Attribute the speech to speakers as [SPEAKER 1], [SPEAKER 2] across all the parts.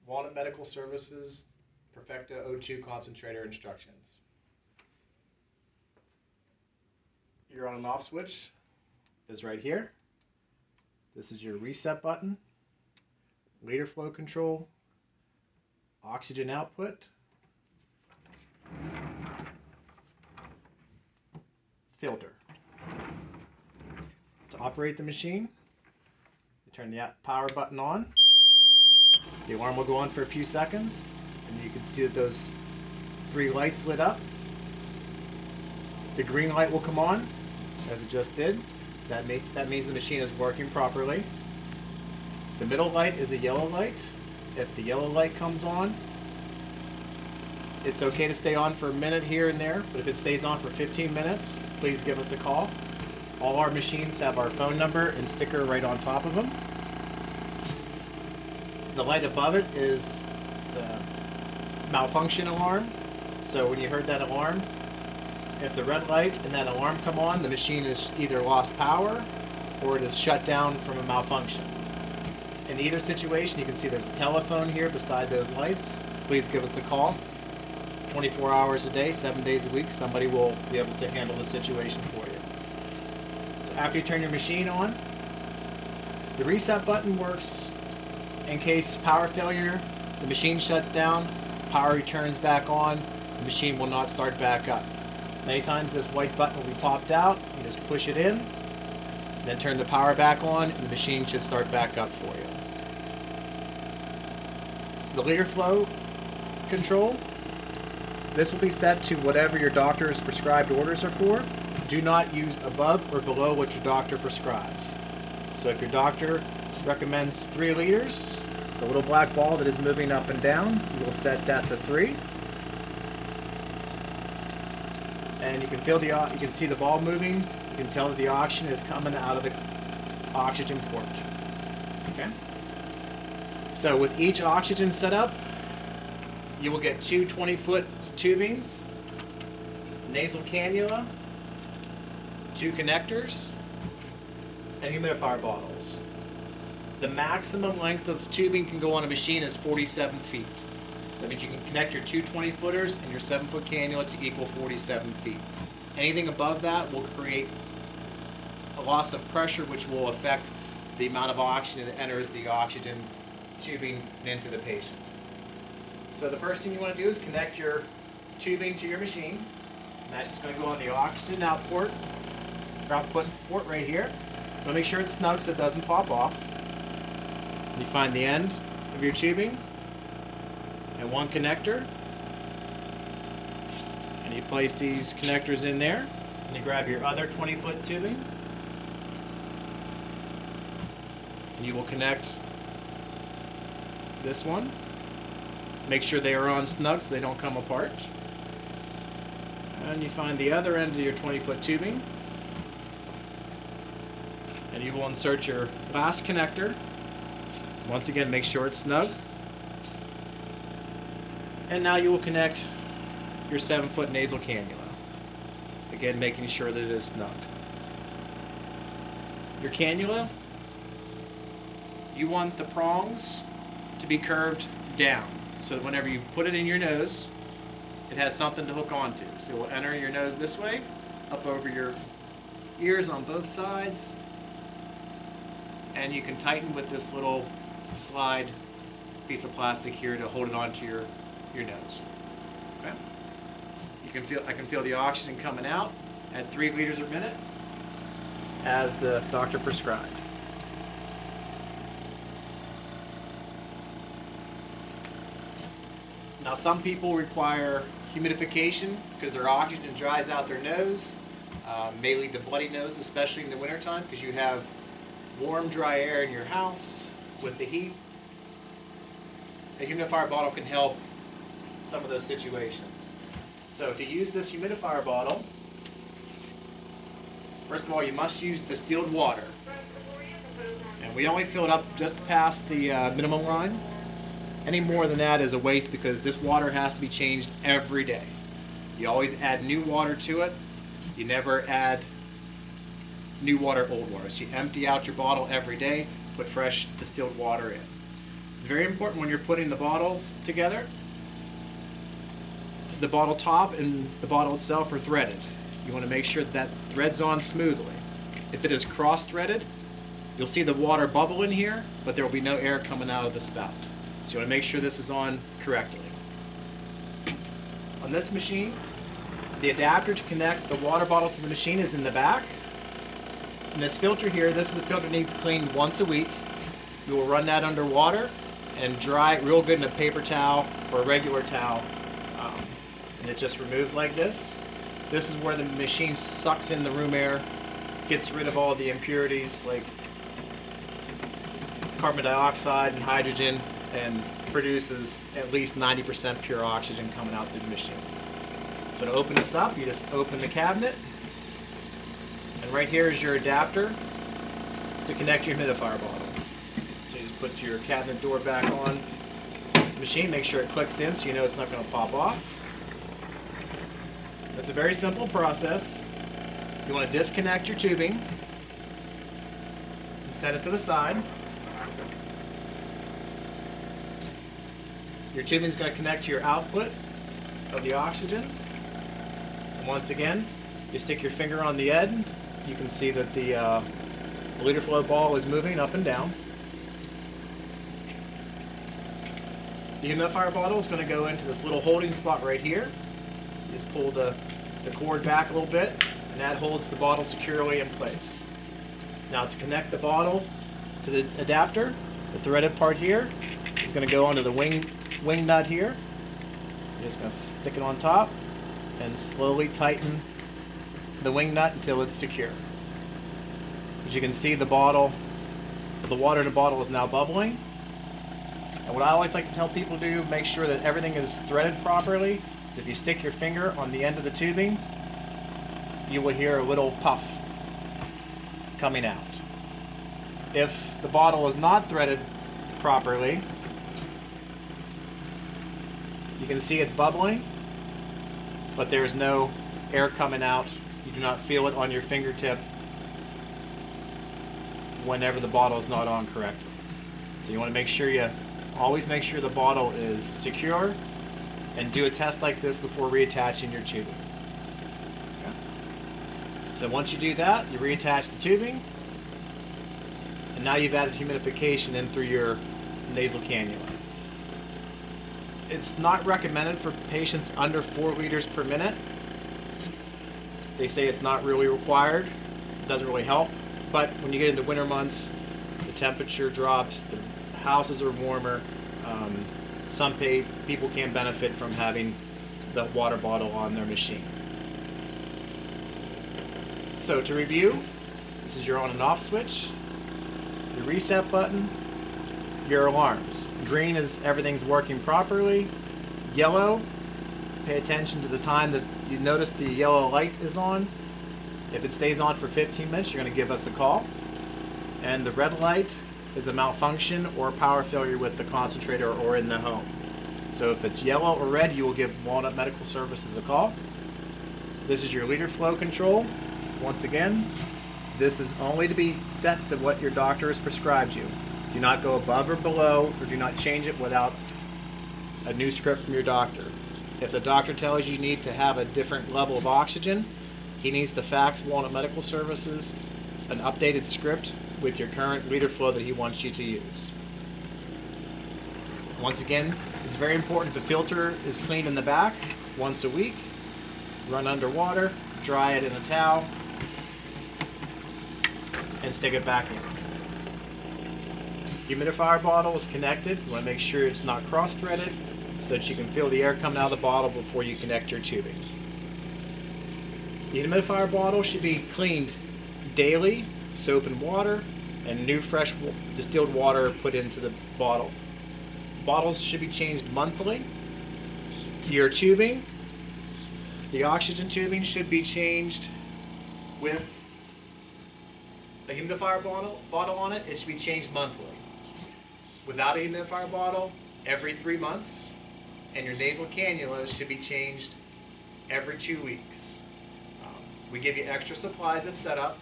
[SPEAKER 1] Walnut Medical Services Perfecto2 concentrator instructions. Your on and off switch is right here. This is your reset button, liter flow control, oxygen output, filter. To operate the machine, you turn the power button on. The alarm will go on for a few seconds, and you can see that those 3 lights lit up. The green light will come on, as it just did. That means the machine is working properly. The middle light is a yellow light. If the yellow light comes on, it's okay to stay on for a minute here and there, but if it stays on for 15 minutes, please give us a call. All our machines have our phone number and sticker right on top of them. The light above it is the malfunction alarm. So when you heard that alarm, if the red light and that alarm come on, the machine has either lost power or it is shut down from a malfunction. In either situation, you can see there's a telephone here beside those lights. Please give us a call. 24 hours a day, 7 days a week, somebody will be able to handle the situation for you. So after you turn your machine on, the reset button works in case power failure, the machine shuts down, power returns back on, the machine will not start back up. Many times this white button will be popped out, you just push it in, then turn the power back on, and the machine should start back up for you. The liter flow control, this will be set to whatever your doctor's prescribed orders are for. Do not use above or below what your doctor prescribes. So if your doctor recommends 3 liters, the little black ball that is moving up and down, you will set that to 3. And you can see the ball moving. You can tell that the oxygen is coming out of the oxygen port. Okay. So with each oxygen setup, you will get 2 20-foot tubings, nasal cannula, 2 connectors, and humidifier bottles. The maximum length of tubing can go on a machine is 47 feet. So that means you can connect your 2 20-footers and your 7-foot cannula to equal 47 feet. Anything above that will create a loss of pressure, which will affect the amount of oxygen that enters the oxygen tubing into the patient. So the first thing you want to do is connect your tubing to your machine. And that's just going to go on the oxygen output port right here. You want to make sure it's snug so it doesn't pop off. And you find the end of your tubing and 1 connector, and you place these connectors in there, and you grab your other 20-foot tubing, and you will connect this one. Make sure they are on snug so they don't come apart. And you find the other end of your 20-foot tubing, and you will insert your last connector. Once again, make sure it's snug. And now you will connect your 7-foot nasal cannula. Again, making sure that it is snug. Your cannula, you want the prongs to be curved down. So that whenever you put it in your nose, it has something to hook onto. So it will enter your nose this way, up over your ears on both sides, and you can tighten with this little slide piece of plastic here to hold it onto your nose. Okay? I can feel the oxygen coming out at 3 liters a minute as the doctor prescribed. Now some people require humidification because their oxygen dries out their nose, may lead to bloody nose, especially in the wintertime because you have warm, dry air in your house with the heat. A humidifier bottle can help some of those situations. So to use this humidifier bottle, first of all, you must use distilled water. And we only fill it up just past the minimum line. Any more than that is a waste because this water has to be changed every day. You always add new water to it. You never add new water, old water. So you empty out your bottle every day, put fresh distilled water in. It's very important when you're putting the bottles together, the bottle top and the bottle itself are threaded. You want to make sure that threads on smoothly. If it is cross-threaded, you'll see the water bubble in here, but there will be no air coming out of the spout. So you want to make sure this is on correctly. On this machine, the adapter to connect the water bottle to the machine is in the back. And this filter here, this is a filter that needs cleaned once a week. You will run that under water and dry it real good in a paper towel or a regular towel. And it just removes like this. This is where the machine sucks in the room air, gets rid of all the impurities like carbon dioxide and hydrogen, and produces at least 90% pure oxygen coming out through the machine. So to open this up, you just open the cabinet, and right here is your adapter to connect your humidifier bottle. So you just put your cabinet door back on the machine, make sure it clicks in so you know it's not going to pop off. It's a very simple process. You want to disconnect your tubing and set it to the side. Your tubing is going to connect to your output of the oxygen. And once again, you stick your finger on the end. You can see that the liter flow ball is moving up and down. The humidifier bottle is going to go into this little holding spot right here. You just pull the cord back a little bit, and that holds the bottle securely in place. Now to connect the bottle to the adapter, the threaded part here is going to go onto the wing nut here. You're just going to stick it on top and slowly tighten the wing nut until it's secure. As you can see, the water in the bottle is now bubbling. And what I always like to tell people to do, make sure that everything is threaded properly. So if you stick your finger on the end of the tubing, you will hear a little puff coming out. If the bottle is not threaded properly, you can see it's bubbling, but there is no air coming out. You do not feel it on your fingertip whenever the bottle is not on correctly. So you want to always make sure the bottle is secure, and do a test like this before reattaching your tubing. Okay. So once you do that, you reattach the tubing, and now you've added humidification in through your nasal cannula. It's not recommended for patients under 4 liters per minute. They say it's not really required. It doesn't really help. But when you get into winter months, the temperature drops, the houses are warmer. Some people can benefit from having the water bottle on their machine. So to review, this is your on and off switch, your reset button, your alarms. Green is everything's working properly. Yellow, pay attention to the time that you notice the yellow light is on. If it stays on for 15 minutes, you're going to give us a call. And the red light is a malfunction or power failure with the concentrator or in the home. So if it's yellow or red, you will give Walnut Medical Services a call. This is your liter flow control. Once again, this is only to be set to what your doctor has prescribed you. Do not go above or below, or do not change it without a new script from your doctor. If the doctor tells you need to have a different level of oxygen, he needs to fax Walnut Medical Services an updated script with your current liter flow that he wants you to use. Once again, it's very important the filter is cleaned in the back once a week. Run under water, dry it in a towel, and stick it back in. Humidifier bottle is connected. You want to make sure it's not cross-threaded so that you can feel the air coming out of the bottle before you connect your tubing. The humidifier bottle should be cleaned daily, soap and water, and new fresh distilled water put into the bottle. Bottles should be changed monthly. Your tubing, the oxygen tubing, should be changed with a humidifier bottle on it. It should be changed monthly. Without a humidifier bottle, every 3 months, and your nasal cannulas should be changed every 2 weeks. We give you extra supplies at setup,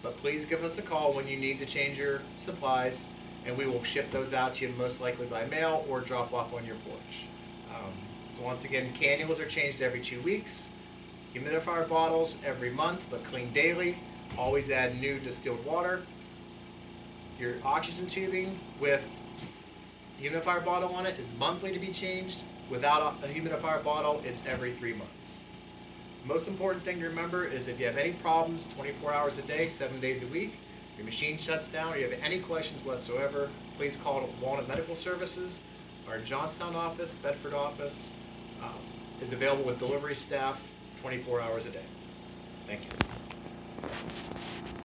[SPEAKER 1] but please give us a call when you need to change your supplies, and we will ship those out to you most likely by mail or drop off on your porch. So once again, cannulas are changed every 2 weeks. Humidifier bottles every month, but clean daily. Always add new distilled water. Your oxygen tubing with humidifier bottle on it is monthly to be changed. Without a humidifier bottle, it's every 3 months. Most important thing to remember is if you have any problems 24 hours a day, 7 days a week, your machine shuts down, or you have any questions whatsoever, please call Walnut Medical Services. Our Johnstown office, Bedford office, is available with delivery staff 24 hours a day. Thank you.